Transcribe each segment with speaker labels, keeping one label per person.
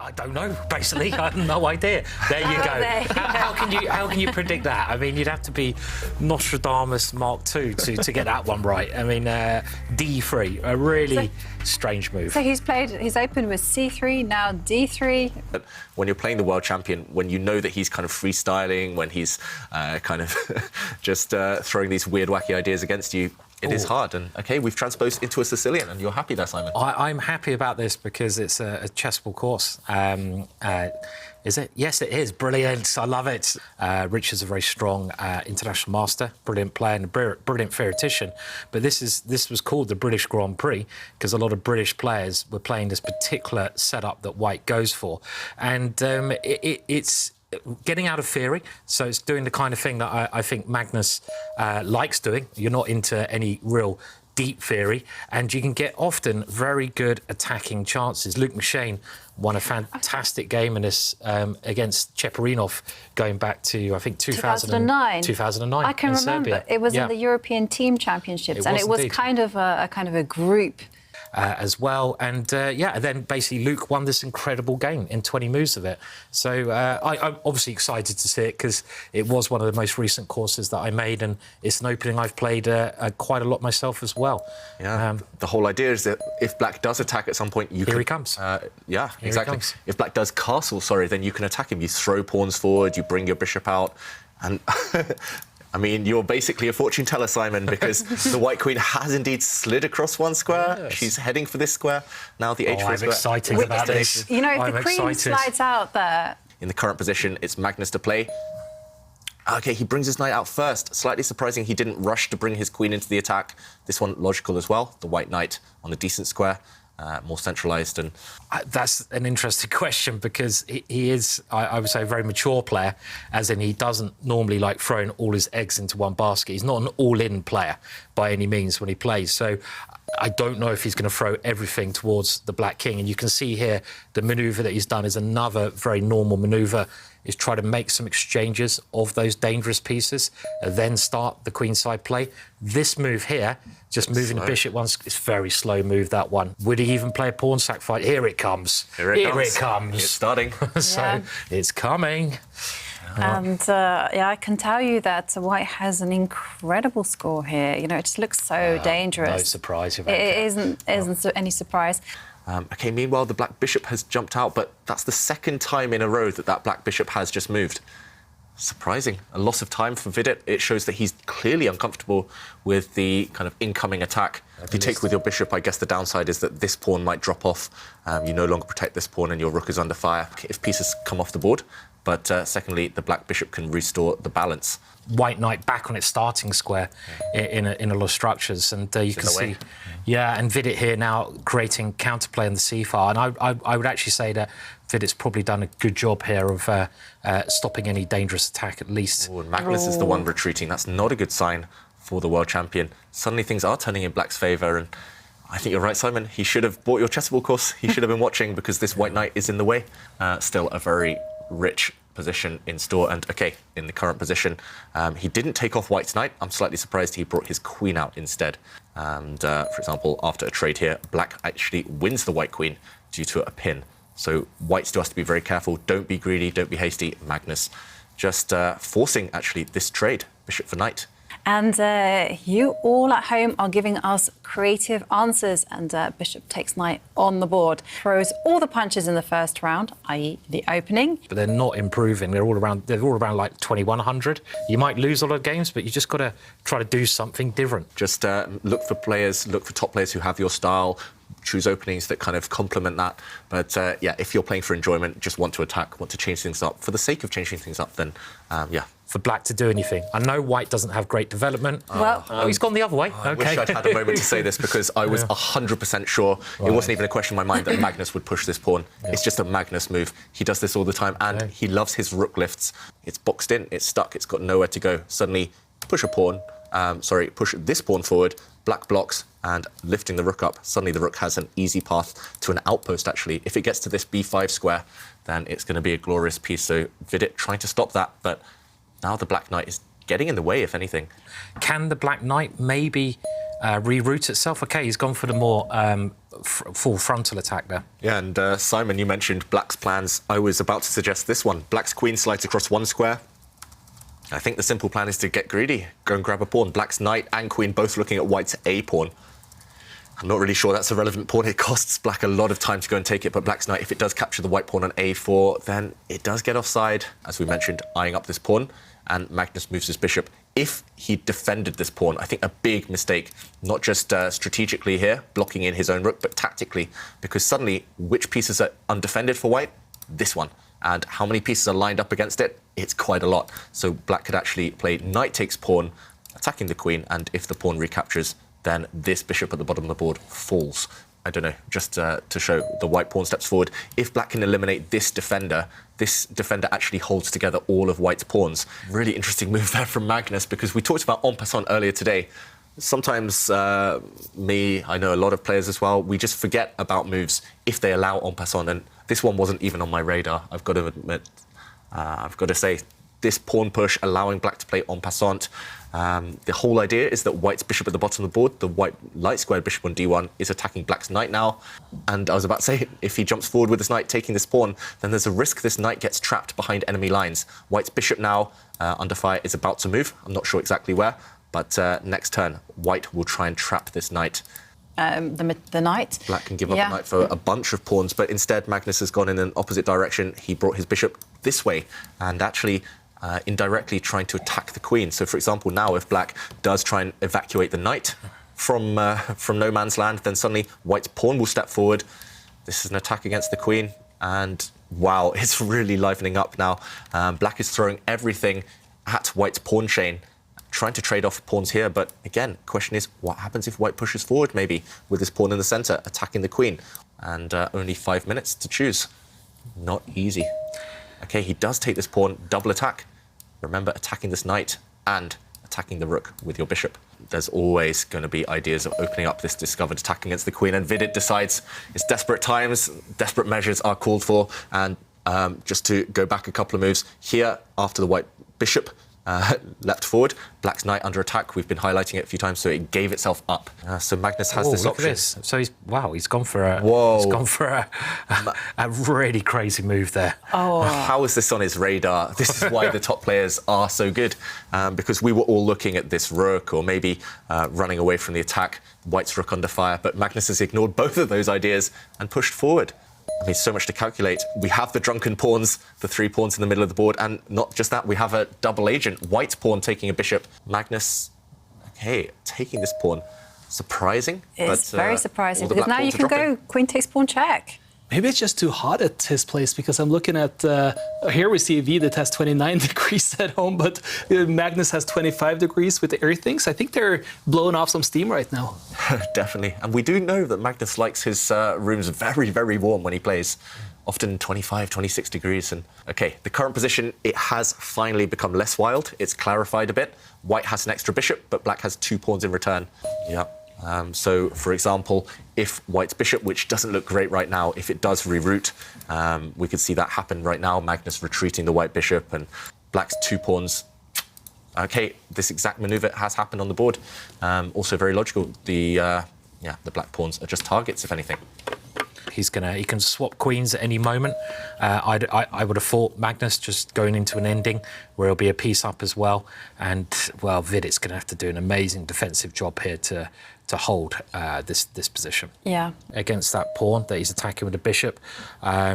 Speaker 1: I don't know, basically. I have no idea. There you go. How can you predict that? I mean, you'd have to be Nostradamus Mark II to get that one right. I mean, D3, a really strange move.
Speaker 2: So he's opened with C3, now D3.
Speaker 3: But when you're playing the world champion, when you know that he's kind of freestyling, when he's kind of just throwing these weird, wacky ideas against you, it is hard. And, OK, we've transposed into a Sicilian, and you're happy there, Simon?
Speaker 1: I'm happy about this because it's a chessable course. Is it? Yes, it is. Brilliant. I love it. Richard's a very strong international master, brilliant player and a brilliant theoretician. But this was called the British Grand Prix because a lot of British players were playing this particular setup that White goes for. And it's getting out of theory, so it's doing the kind of thing that I think Magnus likes doing. You're not into any real deep theory, and you can get often very good attacking chances. Luke McShane won a fantastic game in this against Cheparinov, going back to, I think, 2009. 2009
Speaker 2: I can remember.
Speaker 1: Serbia.
Speaker 2: It was in the European Team Championships, and it was
Speaker 1: indeed.
Speaker 2: kind of a group.
Speaker 1: As well, and then basically Luke won this incredible game in 20 moves of it. So I'm obviously excited to see it because it was one of the most recent courses that I made, and it's an opening I've played quite a lot myself as well.
Speaker 3: Yeah, the whole idea is that if Black does attack at some point,
Speaker 1: Here he comes.
Speaker 3: Yeah,
Speaker 1: Here
Speaker 3: exactly.
Speaker 1: he comes.
Speaker 3: If Black does castle, then you can attack him. You throw pawns forward, you bring your bishop out, and I mean, you're basically a fortune teller, Simon, because the White Queen has indeed slid across one square.
Speaker 1: Yes.
Speaker 3: She's heading for this square. Now the H4
Speaker 1: I'm
Speaker 3: square.
Speaker 1: excited about this.
Speaker 2: You know, if
Speaker 1: I'm
Speaker 2: the queen
Speaker 1: excited.
Speaker 2: slides out there.
Speaker 3: In the current position, it's Magnus to play. OK, he brings his knight out first. Slightly surprising he didn't rush to bring his queen into the attack. This one logical as well. The white knight on a decent square. More centralised. And
Speaker 1: that's an interesting question because he is, I would say, a very mature player, as in he doesn't normally like throwing all his eggs into one basket. He's not an all-in player by any means when he plays. So I don't know if he's going to throw everything towards the Black King. And you can see here the manoeuvre that he's done is another very normal manoeuvre, is try to make some exchanges of those dangerous pieces, and then start the queenside play. This move here, just moving the bishop once, it's a very slow move, that one. Would he even play a pawn sack fight? Here it comes.
Speaker 3: Here it
Speaker 1: comes.
Speaker 3: It's starting.
Speaker 1: So it's coming.
Speaker 2: And I can tell you that White has an incredible score here. You know, it just looks so dangerous.
Speaker 1: No surprise.
Speaker 2: It isn't any surprise.
Speaker 3: OK, meanwhile, the black bishop has jumped out, but that's the second time in a row that black bishop has just moved. Surprising. A loss of time for Vidit. It shows that he's clearly uncomfortable with the kind of incoming attack. If you take with your bishop, I guess the downside is that this pawn might drop off. You no longer protect this pawn and your rook is under fire if pieces come off the board. But secondly, the black bishop can restore the balance.
Speaker 1: White knight back on its starting square in a lot of structures, and you can see, and Vidit here now creating counterplay on the c-file. And I would actually say that Vidit's probably done a good job here of stopping any dangerous attack at least.
Speaker 3: Ooh, and Magnus is the one retreating. That's not a good sign for the world champion. Suddenly things are turning in Black's favour, and I think you're right, Simon. He should have bought your Chessable course. He should have been watching because this white knight is in the way. Still a very rich position in store, and OK, in the current position, he didn't take off White's knight. I'm slightly surprised he brought his queen out instead. And for example, after a trade here, Black actually wins the White Queen due to a pin. So White still has to be very careful. Don't be greedy, don't be hasty. Magnus just forcing actually this trade, bishop for knight.
Speaker 2: And you all at home are giving us creative answers. And bishop takes knight on the board. Throws all the punches in the first round, i.e. the opening.
Speaker 1: But they're not improving. They're all around like 2100. You might lose a lot of games, but you just got to try to do something different.
Speaker 3: Just look for top players who have your style. Choose openings that kind of complement that. But yeah, if you're playing for enjoyment, just want to attack, want to change things up for the sake of changing things up, then yeah.
Speaker 1: For Black to do anything. I know White doesn't have great development.
Speaker 2: Well,
Speaker 1: he's gone the other way.
Speaker 3: I wish I'd had a moment to say this because I was 100% sure. It wasn't even a question in my mind that Magnus would push this pawn. It's just a Magnus move. He does this all the time, and he loves his rook lifts. It's boxed in, it's stuck, it's got nowhere to go. Suddenly, push a pawn, push this pawn forward, Black blocks, and lifting the rook up. Suddenly the rook has an easy path to an outpost, actually. If it gets to this b5 square, then it's going to be a glorious piece. So Vidit trying to stop that, but now the Black Knight is getting in the way, if anything.
Speaker 1: Can the Black Knight maybe reroute itself. OK, he's gone for the more full frontal attack there.
Speaker 3: Yeah, and Simon, you mentioned Black's plans. I was about to suggest this one. Black's queen slides across one square. I think the simple plan is to get greedy, go and grab a pawn. Black's knight and queen both looking at White's A pawn. I'm not really sure that's a relevant pawn. It costs Black a lot of time to go and take it, but Black's knight, if it does capture the white pawn on A4, then it does get offside, as we mentioned, eyeing up this pawn, and Magnus moves his bishop. If he defended this pawn, I think a big mistake, not just strategically here, blocking in his own rook, but tactically, because suddenly, which pieces are undefended for White? This one. And how many pieces are lined up against it? It's quite a lot. So Black could actually play knight takes pawn, attacking the queen, and if the pawn recaptures, then this bishop at the bottom of the board falls. I don't know, just to show the white pawn steps forward. If Black can eliminate this defender actually holds together all of White's pawns. Really interesting move there from Magnus, because we talked about en passant earlier today. Sometimes I know a lot of players as well, we just forget about moves if they allow en passant, and this one wasn't even on my radar, I've got to admit. I've got to say, this pawn push, allowing Black to play en passant. The whole idea is that White's bishop at the bottom of the board, the white light squared bishop on d1, is attacking Black's knight now. And I was about to say, if he jumps forward with his knight taking this pawn, then there's a risk this knight gets trapped behind enemy lines. White's bishop now, under fire, is about to move. I'm not sure exactly where, but next turn, White will try and trap this knight.
Speaker 2: The knight.
Speaker 3: Black can give up a knight for a bunch of pawns, but instead Magnus has gone in an opposite direction. He brought his bishop this way, and actually indirectly trying to attack the queen. So, for example, now if Black does try and evacuate the knight from no man's land, then suddenly White's pawn will step forward. This is an attack against the queen, and wow, it's really livening up now. Black is throwing everything at White's pawn chain, trying to trade off pawns here, but again, question is, what happens if White pushes forward, maybe, with his pawn in the centre, attacking the queen? And only 5 minutes to choose. Not easy. OK, he does take this pawn, double attack. Remember, attacking this knight and attacking the rook with your bishop. There's always going to be ideas of opening up this discovered attack against the queen, and Vidit decides it's desperate times, desperate measures are called for, and just to go back a couple of moves, here, after the white bishop leapt forward, Black's knight under attack. We've been highlighting it a few times, so it gave itself up. So Magnus has this
Speaker 1: look
Speaker 3: option.
Speaker 1: at this. So he's gone for a a really crazy move there.
Speaker 2: Oh,
Speaker 3: how is this on his radar? This is why the top players are so good, because we were all looking at this rook, or maybe running away from the attack. White's rook under fire, but Magnus has ignored both of those ideas and pushed forward. I mean, so much to calculate. We have the drunken pawns, the 3 pawns in the middle of the board, and not just that, we have a double agent. White's pawn taking a bishop. Magnus, okay, taking this pawn. Surprising.
Speaker 2: It's very surprising,
Speaker 3: all the
Speaker 2: because
Speaker 3: black
Speaker 2: now you
Speaker 3: pawns are
Speaker 2: can
Speaker 3: dropping.
Speaker 2: go queen takes pawn check.
Speaker 4: Maybe it's just too hot at his place, because I'm looking at, here we see Vidit has 29 degrees at home, but Magnus has 25 degrees with everything. So I think they're blowing off some steam right now.
Speaker 3: Definitely. And we do know that Magnus likes his rooms very, very warm when he plays. Often 25, 26 degrees. And OK, the current position, it has finally become less wild. It's clarified a bit. White has an extra bishop, but Black has 2 pawns in return. Yeah. So, for example, if White's bishop, which doesn't look great right now, if it does reroute, we could see that happen right now. Magnus retreating the white bishop, and Black's 2 pawns. OK, this exact manoeuvre has happened on the board. Also very logical. The black pawns are just targets, if anything.
Speaker 1: He can swap queens at any moment. I would have thought Magnus just going into an ending where he'll be a piece up as well. And, well, Vidit's going to have to do an amazing defensive job here to hold this position.
Speaker 2: Yeah.
Speaker 1: Against that pawn that he's attacking with the bishop. I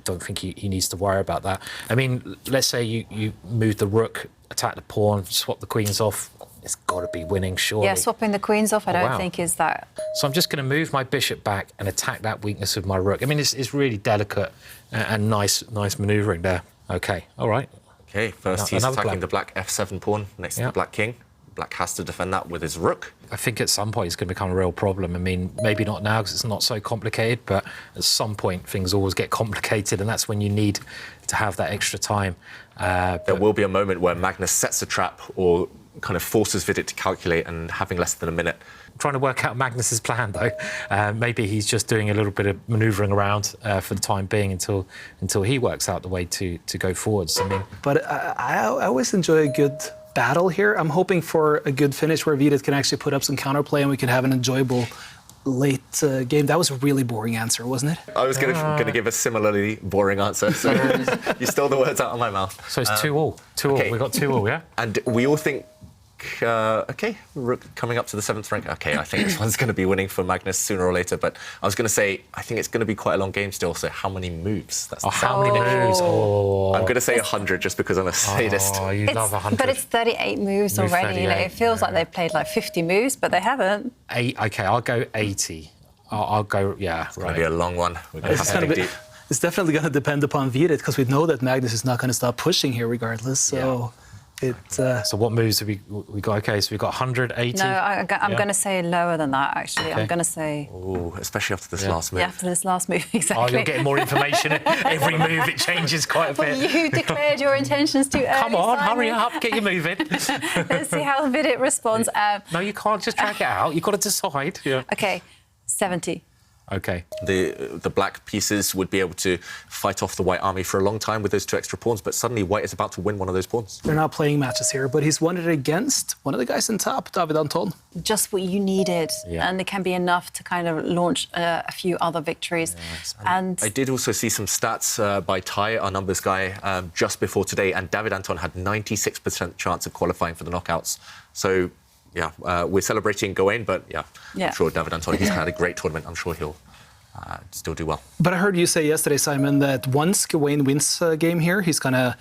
Speaker 1: don't think he needs to worry about that. I mean, let's say you move the rook, attack the pawn, swap the queens off. It's got to be winning, surely.
Speaker 2: Yeah, swapping the queens off, I don't think is that.
Speaker 1: So I'm just going to move my bishop back and attack that weakness with my rook. I mean, it's really delicate and nice manoeuvring there. OK, all right.
Speaker 3: OK, first he's attacking
Speaker 1: black.
Speaker 3: the black f7 pawn next to the black king. Black has to defend that with his rook.
Speaker 1: I think at some point it's going to become a real problem. I mean, maybe not now because it's not so complicated, but at some point things always get complicated, and that's when you need to have that extra time.
Speaker 3: There will be a moment where Magnus sets a trap or kind of forces Vidit to calculate, and having less than a minute.
Speaker 1: I'm trying to work out Magnus's plan, though. Maybe he's just doing a little bit of manoeuvring around for the time being until he works out the way to go forwards. I mean,
Speaker 4: But I always enjoy a good battle here. I'm hoping for a good finish where Vidit can actually put up some counterplay and we can have an enjoyable late game. That was a really boring answer, wasn't it?
Speaker 3: I was going to give a similarly boring answer, so you stole the words out of my mouth.
Speaker 1: So it's 2-2. 2-2.
Speaker 3: Okay.
Speaker 1: We got 2-2, yeah?
Speaker 3: And we all think, okay, Rook coming up to the 7th rank. Okay, I think this one's going to be winning for Magnus sooner or later. But I was going to say, I think it's going to be quite a long game still. So how many moves? That's
Speaker 1: How many moves? Oh.
Speaker 3: I'm going to say 100 just because I'm a sadist.
Speaker 1: Oh, you love 100.
Speaker 2: But it's 38 moves already. You know, it feels like they've played like 50 moves, but they haven't.
Speaker 1: Okay, I'll go 80. I'll go, yeah,
Speaker 3: It's going to be a long one. We're going to have to dig deep.
Speaker 4: It's definitely going to depend upon Vidit because we know that Magnus is not going to stop pushing here regardless. So
Speaker 1: So what moves have we got? Okay, so we've got 180.
Speaker 2: No, I'm going to say lower than that, actually.
Speaker 1: Okay.
Speaker 2: I'm going to say...
Speaker 3: Ooh, especially after this last move.
Speaker 2: Yeah, after this last move, exactly.
Speaker 1: Oh, you're getting more information. Every move, it changes quite a bit.
Speaker 2: Well, you declared your intentions too early,
Speaker 1: Come on,
Speaker 2: Simon.
Speaker 1: hurry up, get you moving.
Speaker 2: Let's see how Vidit responds.
Speaker 1: No, you can't just drag it out. You've got to decide. Yeah.
Speaker 2: OK, 70.
Speaker 1: Okay.
Speaker 3: The black pieces would be able to fight off the white army for a long time with those 2 extra pawns, but suddenly white is about to win one of those pawns.
Speaker 4: they're not playing matches here, but he's won it against one of the guys in top, David Anton.
Speaker 2: Just what you needed.
Speaker 1: Yeah.
Speaker 2: And it can be enough to kind of launch a few other victories. And
Speaker 3: I did also see some stats by Ty, our numbers guy, just before today, and David Anton had 96% chance of qualifying for the knockouts. So, yeah, we're celebrating Gawain, but yeah,
Speaker 2: Yeah.
Speaker 3: I'm sure David Anton, he's had a great tournament. I'm sure he'll still do well.
Speaker 4: But I heard you say yesterday, Simon, that once Gawain wins a game here, he's gonna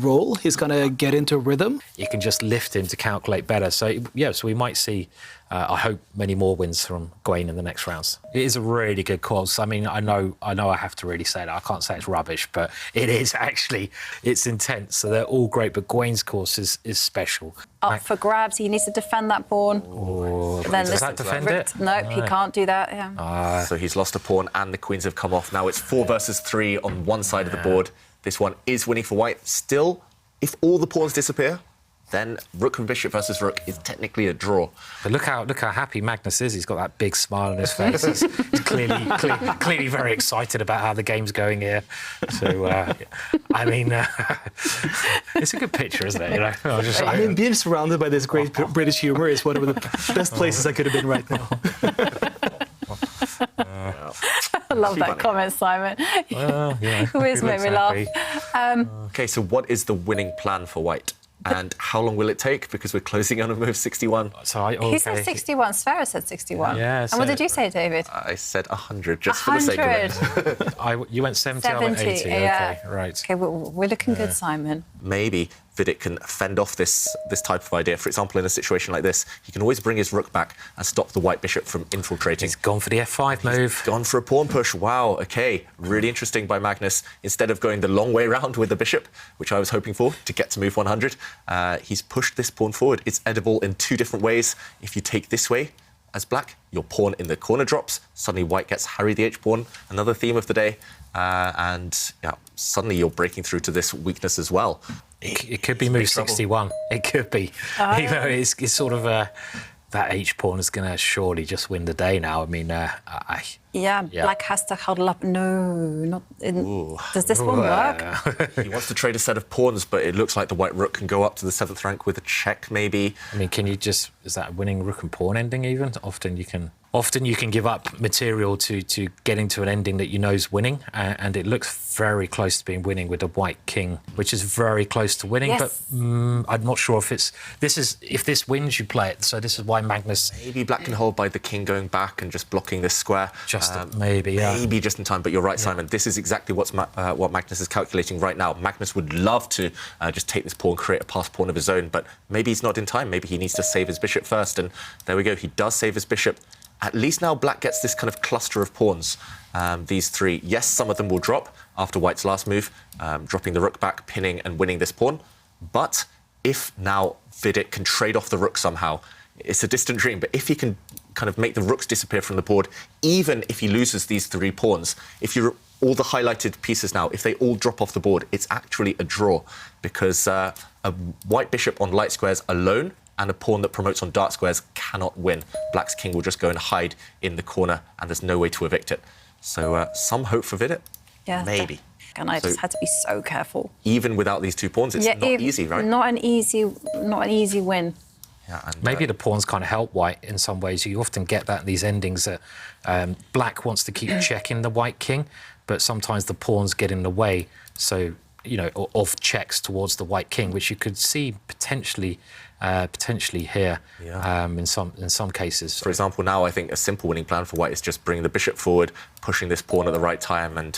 Speaker 4: roll. He's gonna get into rhythm.
Speaker 1: You can just lift him to calculate better. So, yeah, so we might see, I hope, many more wins from Gawain in the next rounds. It is a really good course. I mean, I know I have to really say that. I can't say it's rubbish, but it is actually, it's intense. So they're all great, but Gawain's course is special.
Speaker 2: up for grabs. He needs to defend that pawn.
Speaker 1: Oh,
Speaker 2: Then
Speaker 1: does
Speaker 2: this-
Speaker 1: that defend it?
Speaker 2: Nope, he can't do that. Yeah.
Speaker 3: So he's lost a pawn and the queens have come off. Now it's 4 versus 3 on one side of the board. This one is winning for white. Still, if all the pawns disappear, then rook and bishop versus rook is technically a draw.
Speaker 1: But look how happy Magnus is. He's got that big smile on his face. He's clearly very excited about how the game's going here. So, I mean, it's a good picture, isn't it? You know,
Speaker 4: I mean, being surrounded by this great British humor is one of the best places I could have been right now.
Speaker 2: I love that
Speaker 3: funny.
Speaker 2: comment, Simon.
Speaker 1: Well, yeah,
Speaker 2: Always
Speaker 1: he
Speaker 2: made
Speaker 1: looks
Speaker 2: me laugh.
Speaker 1: happy.
Speaker 3: Okay, so what is the winning plan for white? And how long will it take? Because we're closing on a move 61.
Speaker 1: So
Speaker 2: He said 61. Sfera said 61.
Speaker 1: Yeah,
Speaker 2: and what
Speaker 1: so-
Speaker 2: did you say, David?
Speaker 3: I said 100 just for the sake of it.
Speaker 2: 100.
Speaker 1: You went 70, I went 80.
Speaker 2: yeah.
Speaker 1: Okay, right.
Speaker 2: Okay, we're looking good, Simon.
Speaker 3: Maybe Vidit can fend off this type of idea. For example, in a situation like this, he can always bring his rook back and stop the white bishop from infiltrating.
Speaker 1: He's gone for the F5 move.
Speaker 3: Gone for a pawn push. Wow, okay. Really interesting by Magnus. Instead of going the long way round with the bishop, which I was hoping for, to get to move 100, he's pushed this pawn forward. It's edible in 2 different ways. If you take this way, as black, your pawn in the corner drops. Suddenly white gets Harry the H-pawn, another theme of the day. And yeah, suddenly you're breaking through to this weakness as well.
Speaker 1: It could be move 61. It could be. You know, it's sort of that H-pawn is going to surely just win the day now. I mean,
Speaker 2: Yeah,
Speaker 1: Yeah.
Speaker 2: black has to huddle up. No, not. Does this one work?
Speaker 3: He wants to trade a set of pawns, but it looks like the white rook can go up to the 7th rank with a check, maybe.
Speaker 1: I mean, can you just, is that a winning rook and pawn ending even? Often you can give up material to getting to an ending that you know is winning, and it looks very close to being winning with the white king, which is very close to winning.
Speaker 2: Yes.
Speaker 1: But I'm not sure if if this wins, you play it. So this is why Magnus
Speaker 3: Maybe black can hold by the king going back and just blocking this square.
Speaker 1: maybe
Speaker 3: Just in time, but you're right, Simon. This is exactly what Magnus is calculating right now. Magnus would love to just take this pawn, create a pass pawn of his own, but maybe he's not in time. Maybe he needs to save his bishop first, and there we go. He does save his bishop. At least now black gets this kind of cluster of pawns. These 3. Yes, some of them will drop after white's last move, dropping the rook back, pinning and winning this pawn. But if now Vidit can trade off the rook somehow, it's a distant dream, but if he can kind of make the rooks disappear from the board, even if he loses these 3 pawns, if you're all the highlighted pieces now, if they all drop off the board, it's actually a draw, because a white bishop on light squares alone and a pawn that promotes on dark squares cannot win. Black's king will just go and hide in the corner, and there's no way to evict it. So some hope for Vidit?
Speaker 2: Yeah,
Speaker 3: Maybe.
Speaker 2: And I just had to be so careful.
Speaker 3: Even without these 2 pawns, it's not easy, right?
Speaker 2: Not an easy win.
Speaker 3: Yeah, and,
Speaker 1: Maybe the pawns kind of help white in some ways. You often get that in these endings that black wants to keep checking the white king, but sometimes the pawns get in the way. So, you know, of checks towards the white king, which you could see potentially here in some cases.
Speaker 3: For example, now I think a simple winning plan for white is just bringing the bishop forward, pushing this pawn at the right time, and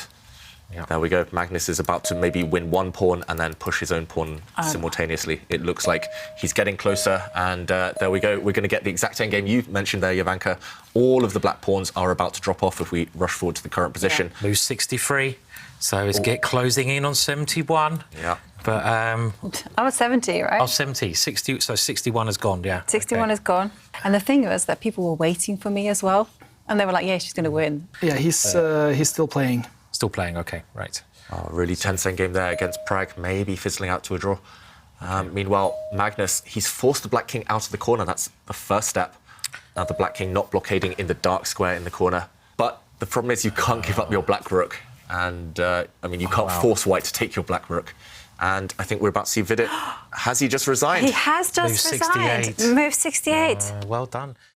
Speaker 3: there we go. Magnus is about to maybe win 1 pawn and then push his own pawn simultaneously. It looks like he's getting closer, and there we go. We're going to get the exact endgame you mentioned there, Jovanka. All of the black pawns are about to drop off if we rush forward to the current position.
Speaker 1: Lose 63, so it's closing in on 71.
Speaker 3: Yeah.
Speaker 1: But
Speaker 2: I was 70, right?
Speaker 1: oh, 70, 60, so 61 has gone, yeah.
Speaker 2: 61 is gone. And the thing was that people were waiting for me as well. And they were like, yeah, she's going to win.
Speaker 4: Yeah, he's still playing.
Speaker 1: Still playing, OK, right.
Speaker 3: Oh, really tense endgame there against Prag, maybe fizzling out to a draw. Meanwhile, Magnus, he's forced the black king out of the corner. That's the first step. Now the black king not blockading in the dark square in the corner. But the problem is you can't give up your black rook. And, I mean, you can't force white to take your black rook. And I think we're about to see Vidit. Has he just resigned?
Speaker 2: He has just
Speaker 1: Move
Speaker 2: resigned.
Speaker 1: 68.
Speaker 2: Move 68.
Speaker 1: Well done.